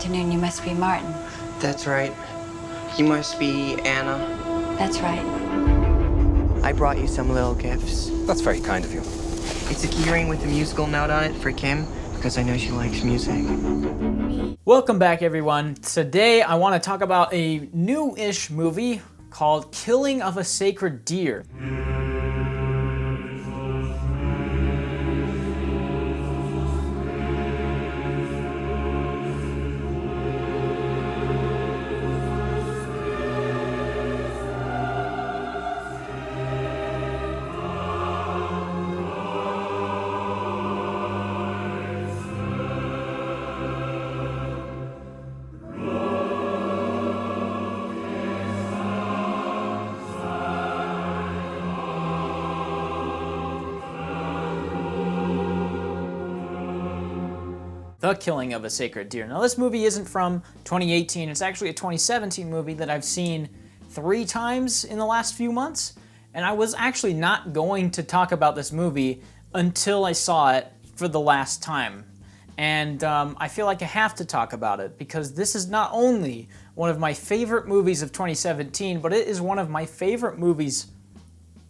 afternoon. You must be Martin. That's right. You must be Anna. That's right. I brought you some little gifts. That's very kind of you. It's a keyring with a musical note on it for Kim, because I know she likes music. Welcome back, everyone. Today I want to talk about a new-ish movie called Killing of a Sacred Deer. The Killing of a Sacred Deer. Now, this movie isn't from 2018. It's actually a 2017 movie that I've seen 3 times in the last few months. And I was actually not going to talk about this movie until I saw it for the last time. And I feel like I have to talk about it because this is not only one of my favorite movies of 2017, but it is one of my favorite movies,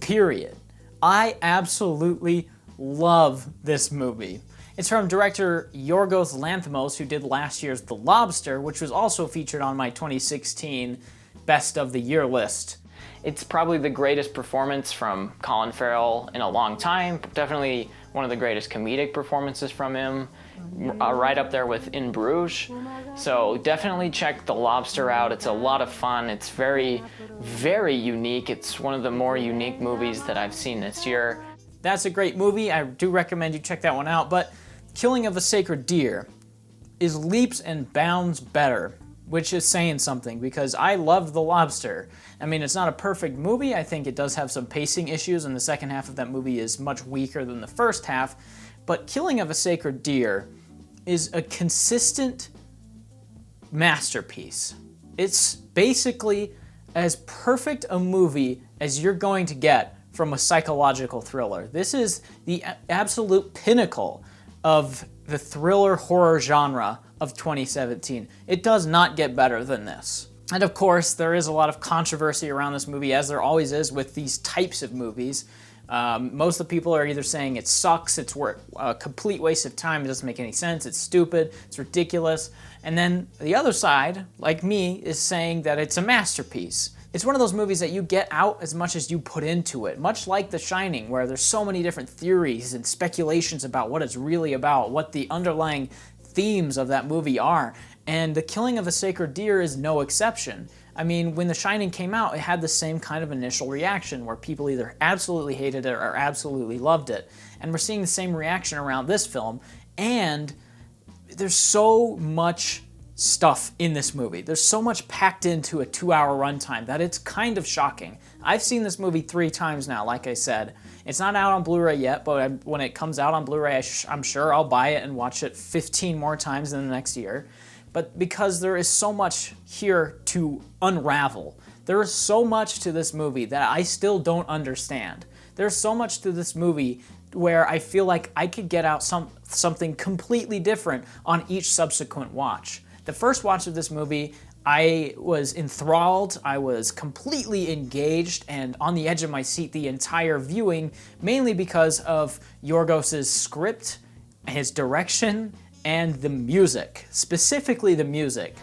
period. I absolutely love this movie. It's from director Yorgos Lanthimos, who did last year's The Lobster, which was also featured on my 2016 Best of the Year list. It's probably the greatest performance from Colin Farrell in a long time. Definitely one of the greatest comedic performances from him, right up there with In Bruges. So definitely check The Lobster out. It's a lot of fun. It's very, very unique. It's one of the more unique movies that I've seen this year. That's a great movie. I do recommend you check that one out, but Killing of a Sacred Deer is leaps and bounds better, which is saying something because I love The Lobster. I mean, it's not a perfect movie. I think it does have some pacing issues, and the second half of that movie is much weaker than the first half, but Killing of a Sacred Deer is a consistent masterpiece. It's basically as perfect a movie as you're going to get from a psychological thriller. This is the absolute pinnacle of the thriller horror genre of 2017. It does not get better than this. And of course, there is a lot of controversy around this movie, as there always is with these types of movies. Most of the people are either saying it sucks, it's a complete waste of time, it doesn't make any sense, it's stupid, it's ridiculous. And then the other side, like me, is saying that it's a masterpiece. It's one of those movies that you get out as much as you put into it, much like The Shining, where there's so many different theories and speculations about what it's really about, what the underlying themes of that movie are. And The Killing of a Sacred Deer is no exception. I mean, when The Shining came out, it had the same kind of initial reaction where people either absolutely hated it or absolutely loved it. And we're seeing the same reaction around this film, and there's so much stuff in this movie. There's so much packed into a 2-hour runtime that it's kind of shocking. I've seen this movie 3 times now, like I said. It's not out on Blu-ray yet, but when it comes out on Blu-ray, I'm sure I'll buy it and watch it 15 more times in the next year. But because there is so much here to unravel, there is so much to this movie that I still don't understand. There's so much to this movie where I feel like I could get out something completely different on each subsequent watch. The first watch of this movie, I was enthralled, I was completely engaged and on the edge of my seat the entire viewing, mainly because of Yorgos' script, his direction, and the music, specifically the music.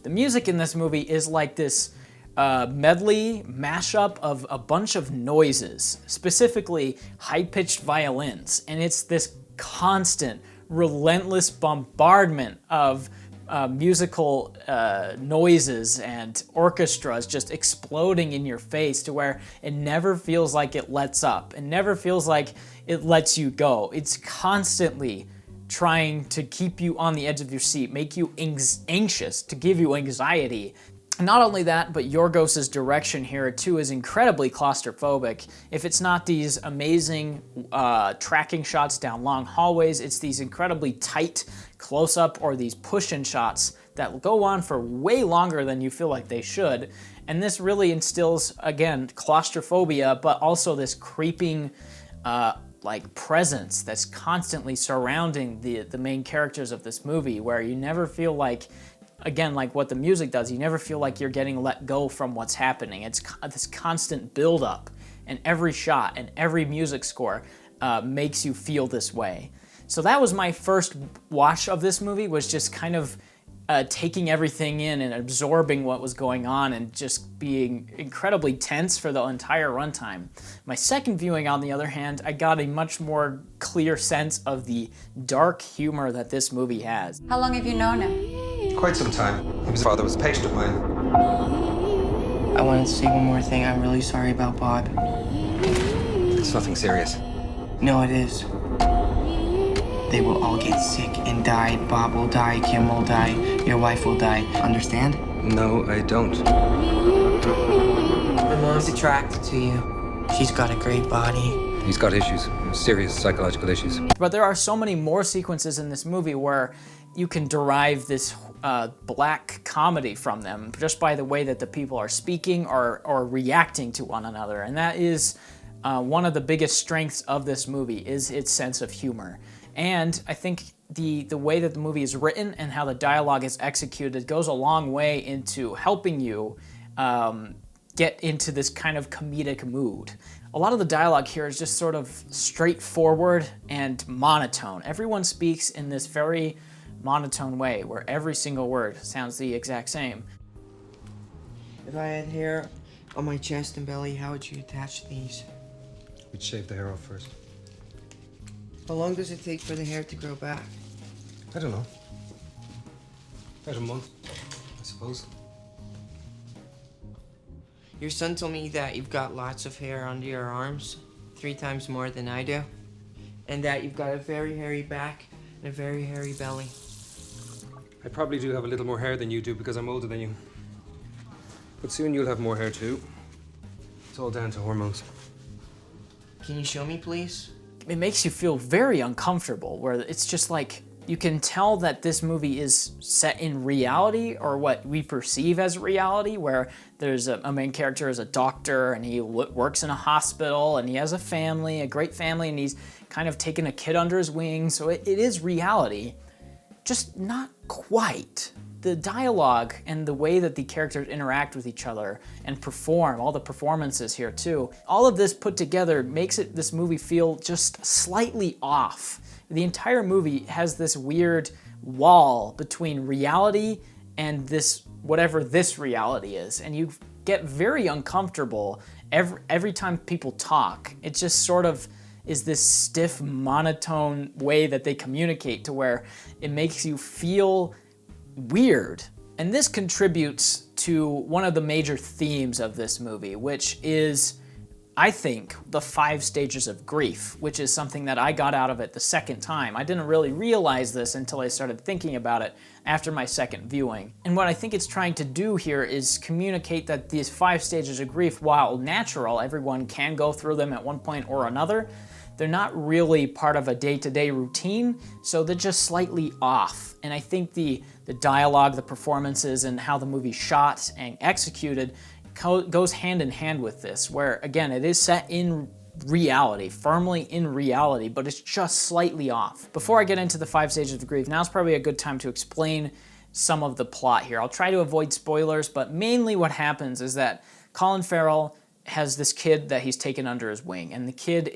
The music in this movie is like this medley mashup of a bunch of noises, specifically high-pitched violins, and it's this constant, relentless bombardment of musical noises and orchestras just exploding in your face to where it never feels like it lets up. It never feels like it lets you go. It's constantly trying to keep you on the edge of your seat, make you anxious, to give you anxiety. Not only that, but Yorgos' direction here too is incredibly claustrophobic. If it's not these amazing tracking shots down long hallways, it's these incredibly tight close-up or these push-in shots that will go on for way longer than you feel like they should. And this really instills, again, claustrophobia, but also this creeping like presence that's constantly surrounding the main characters of this movie, where you never feel like, again, like what the music does, you never feel like you're getting let go from what's happening. It's this constant build-up, and every shot and every music score makes you feel this way. So that was my first watch of this movie, was just kind of taking everything in and absorbing what was going on and just being incredibly tense for the entire runtime. My second viewing, on the other hand, I got a much more clear sense of the dark humor that this movie has. How long have you known him? Quite some time. His father was a patient of mine. I wanted to say one more thing. I'm really sorry about Bob. It's nothing serious. No, it is. They will all get sick and die. Bob will die, Kim will die, your wife will die. Understand? No, I don't. My mom's attracted to you. She's got a great body. He's got issues, serious psychological issues. But there are so many more sequences in this movie where you can derive this black comedy from them just by the way that the people are speaking or reacting to one another. And that is one of the biggest strengths of this movie, is its sense of humor. And I think the way that the movie is written and how the dialogue is executed goes a long way into helping you get into this kind of comedic mood. A lot of the dialogue here is just sort of straightforward and monotone. Everyone speaks in this very monotone way where every single word sounds the exact same. If I had hair on my chest and belly, how would you attach these? We'd shave the hair off first. How long does it take for the hair to grow back? I don't know. About a month, I suppose. Your son told me that you've got lots of hair under your arms, 3 times more than I do, and that you've got a very hairy back and a very hairy belly. I probably do have a little more hair than you do because I'm older than you. But soon you'll have more hair too. It's all down to hormones. Can you show me, please? It makes you feel very uncomfortable, where it's just like, you can tell that this movie is set in reality, or what we perceive as reality, where there's a main character is a doctor and he works in a hospital and he has a family, a great family, and he's kind of taken a kid under his wing. So it is reality, just not quite. The dialogue and the way that the characters interact with each other and perform, all the performances here too, all of this put together makes this movie feel just slightly off. The entire movie has this weird wall between reality and this, whatever this reality is, and you get very uncomfortable every time people talk. It just sort of is this stiff, monotone way that they communicate, to where it makes you feel weird. And this contributes to one of the major themes of this movie, which is, I think, the 5 stages of grief, which is something that I got out of it the second time. I didn't really realize this until I started thinking about it after my second viewing. And what I think it's trying to do here is communicate that these 5 stages of grief, while natural, everyone can go through them at one point or another, they're not really part of a day-to-day routine, so they're just slightly off. And I think the dialogue, the performances, and how the movie's shot and executed goes hand in hand with this, where, again, it is set in reality, firmly in reality, but it's just slightly off. Before I get into the 5 stages of grief, now's probably a good time to explain some of the plot here. I'll try to avoid spoilers, but mainly what happens is that Colin Farrell has this kid that he's taken under his wing, and the kid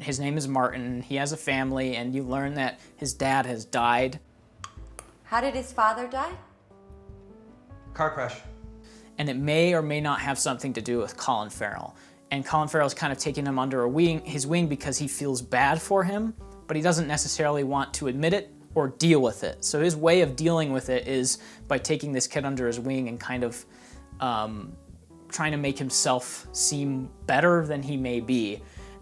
his name is Martin, he has a family, and you learn that his dad has died. How did his father die? Car crash. And it may or may not have something to do with Colin Farrell. And Colin Farrell's kind of taking him under his wing because he feels bad for him, but he doesn't necessarily want to admit it or deal with it. So his way of dealing with it is by taking this kid under his wing and kind of trying to make himself seem better than he may be.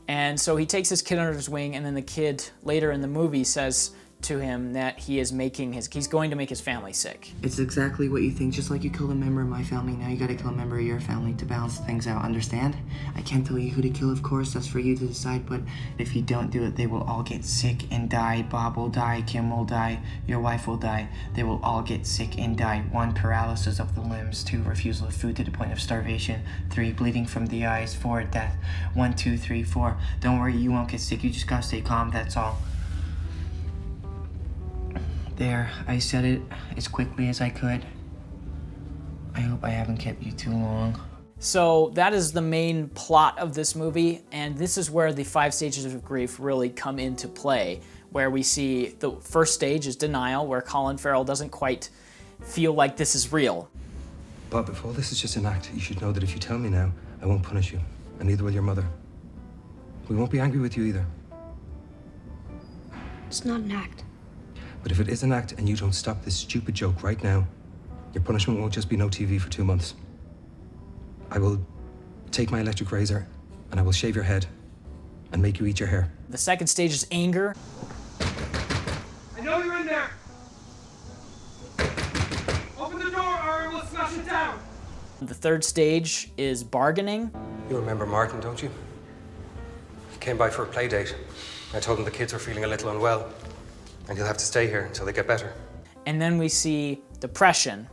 And so he takes this kid under his wing, and then the kid later in the movie says to him that he's going to make his family sick. It's exactly what you think. Just like you killed a member of my family, now you gotta kill a member of your family to balance things out, understand? I can't tell you who to kill, of course, that's for you to decide, but if you don't do it, they will all get sick and die. Bob will die, Kim will die, your wife will die. They will all get sick and die. 1, paralysis of the limbs. 2, refusal of food to the point of starvation. 3, bleeding from the eyes. 4, death. 1, 2, 3, 4. Don't worry, you won't get sick, you just gotta stay calm, that's all. There, I said it as quickly as I could. I hope I haven't kept you too long. So that is the main plot of this movie, and this is where the 5 stages of grief really come into play, where we see the first stage is denial, where Colin Farrell doesn't quite feel like this is real. Bob, if all this is just an act, you should know that if you tell me now, I won't punish you, and neither will your mother. We won't be angry with you either. It's not an act. But if it is an act and you don't stop this stupid joke right now, your punishment won't just be no TV for 2 months. I will take my electric razor and I will shave your head and make you eat your hair. The second stage is anger. I know you're in there! Open the door or I will smash it down! The third stage is bargaining. You remember Martin, don't you? He came by for a play date. I told him the kids were feeling a little unwell and he'll have to stay here until they get better. And then we see depression.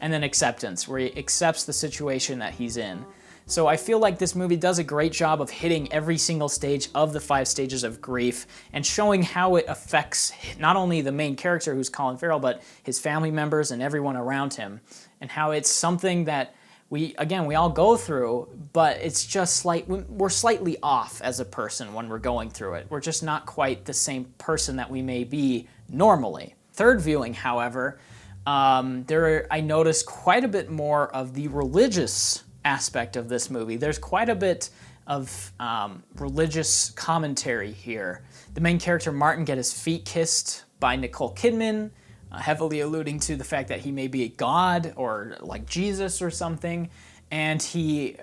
And then acceptance, where he accepts the situation that he's in. So I feel like this movie does a great job of hitting every single stage of the 5 stages of grief and showing how it affects not only the main character, who's Colin Farrell, but his family members and everyone around him, and how it's something that we all go through, but it's just like we're slightly off as a person when we're going through it. We're just not quite the same person that we may be normally. Third viewing, however, I noticed quite a bit more of the religious aspect of this movie. There's quite a bit of religious commentary here. The main character, Martin, gets his feet kissed by Nicole Kidman, heavily alluding to the fact that he may be a god or like Jesus or something, and he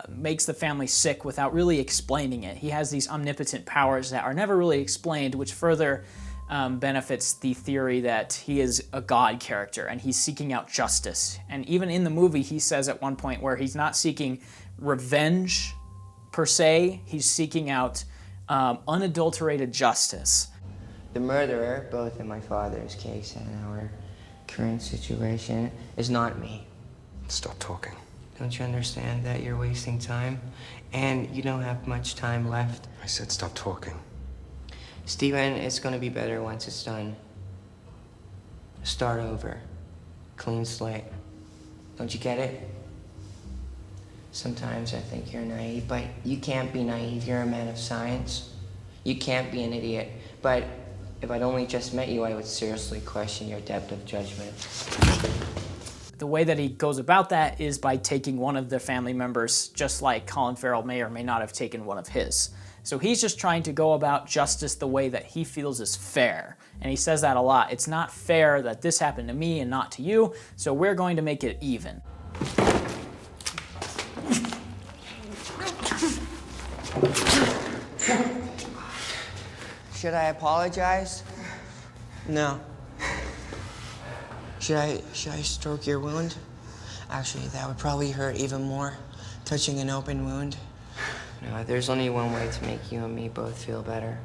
makes the family sick without really explaining it. He has these omnipotent powers that are never really explained, which further benefits the theory that he is a god character and he's seeking out justice. And even in the movie, he says at one point where he's not seeking revenge per se, he's seeking out unadulterated justice. The murderer, both in my father's case and our current situation, is not me. Stop talking. Don't you understand that you're wasting time? And you don't have much time left. I said stop talking. Steven, it's gonna be better once it's done. Start over. Clean slate. Don't you get it? Sometimes I think you're naive, but you can't be naive. You're a man of science. You can't be an idiot. But if I'd only just met you, I would seriously question your depth of judgment. The way that he goes about that is by taking one of the family members, just like Colin Farrell may or may not have taken one of his. So he's just trying to go about justice the way that he feels is fair. And he says that a lot. It's not fair that this happened to me and not to you, so we're going to make it even. Should I apologize? No. Should I stroke your wound? Actually, that would probably hurt even more, touching an open wound. No, there's only one way to make you and me both feel better.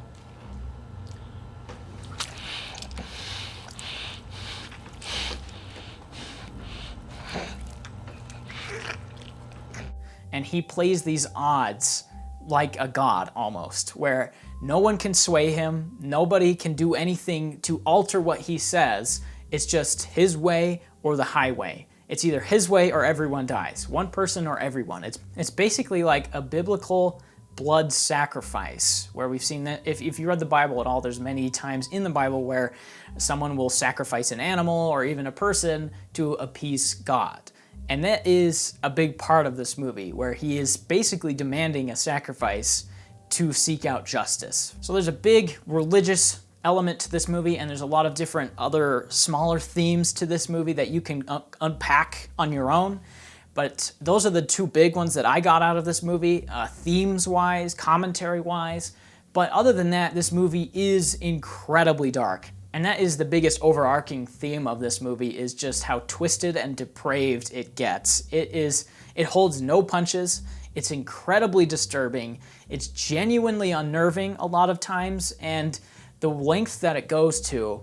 And he plays these odds like a god almost, where no one can sway him, nobody can do anything to alter what he says. It's just his way or the highway. It's either his way or everyone dies. One person or everyone. It's basically like a biblical blood sacrifice, where we've seen that if you read the Bible at all, there's many times in the Bible where someone will sacrifice an animal or even a person to appease God. And that is a big part of this movie, where he is basically demanding a sacrifice to seek out justice. So there's a big religious element to this movie, and there's a lot of different other smaller themes to this movie that you can unpack on your own. But those are the two big ones that I got out of this movie, themes-wise, commentary-wise. But other than that, this movie is incredibly dark. And that is the biggest overarching theme of this movie, is just how twisted and depraved it gets. It holds no punches. It's incredibly disturbing. It's genuinely unnerving a lot of times, and the length that it goes to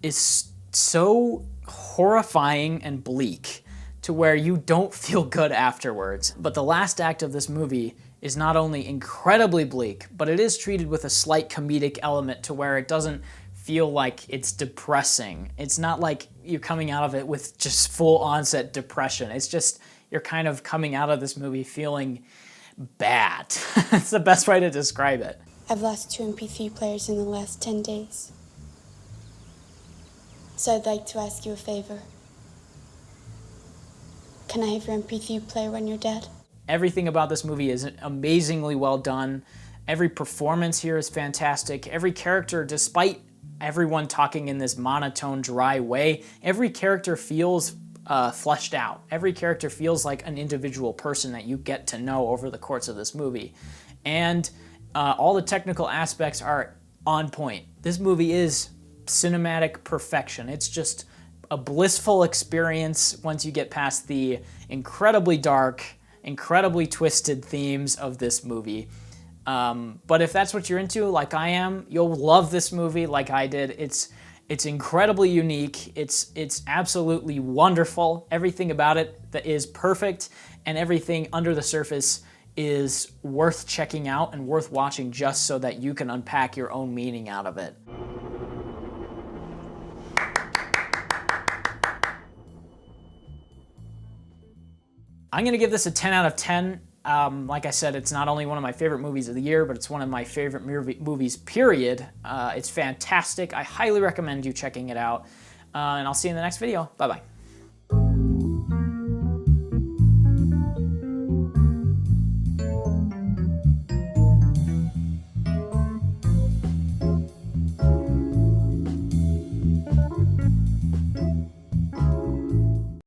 is so horrifying and bleak to where you don't feel good afterwards. But the last act of this movie is not only incredibly bleak, but it is treated with a slight comedic element to where it doesn't feel like it's depressing. It's not like you're coming out of it with just full onset depression. It's just you're kind of coming out of this movie feeling bad. It's the best way to describe it. I've lost 2 MP3 players in the last 10 days. So I'd like to ask you a favor. Can I have your MP3 player when you're dead? Everything about this movie is amazingly well done. Every performance here is fantastic. Every character, despite everyone talking in this monotone, dry way, every character feels fleshed out. Every character feels like an individual person that you get to know over the course of this movie. And all the technical aspects are on point. This movie is cinematic perfection. It's just a blissful experience once you get past the incredibly dark, incredibly twisted themes of this movie. But if that's what you're into, like I am, you'll love this movie like I did. It's incredibly unique. It's absolutely wonderful. Everything about it that is perfect, and everything under the surface is worth checking out and worth watching just so that you can unpack your own meaning out of it. I'm gonna give this a 10 out of 10. Like I said, it's not only one of my favorite movies of the year, but it's one of my favorite movies, period. It's fantastic. I highly recommend you checking it out. And I'll see you in the next video. Bye-bye.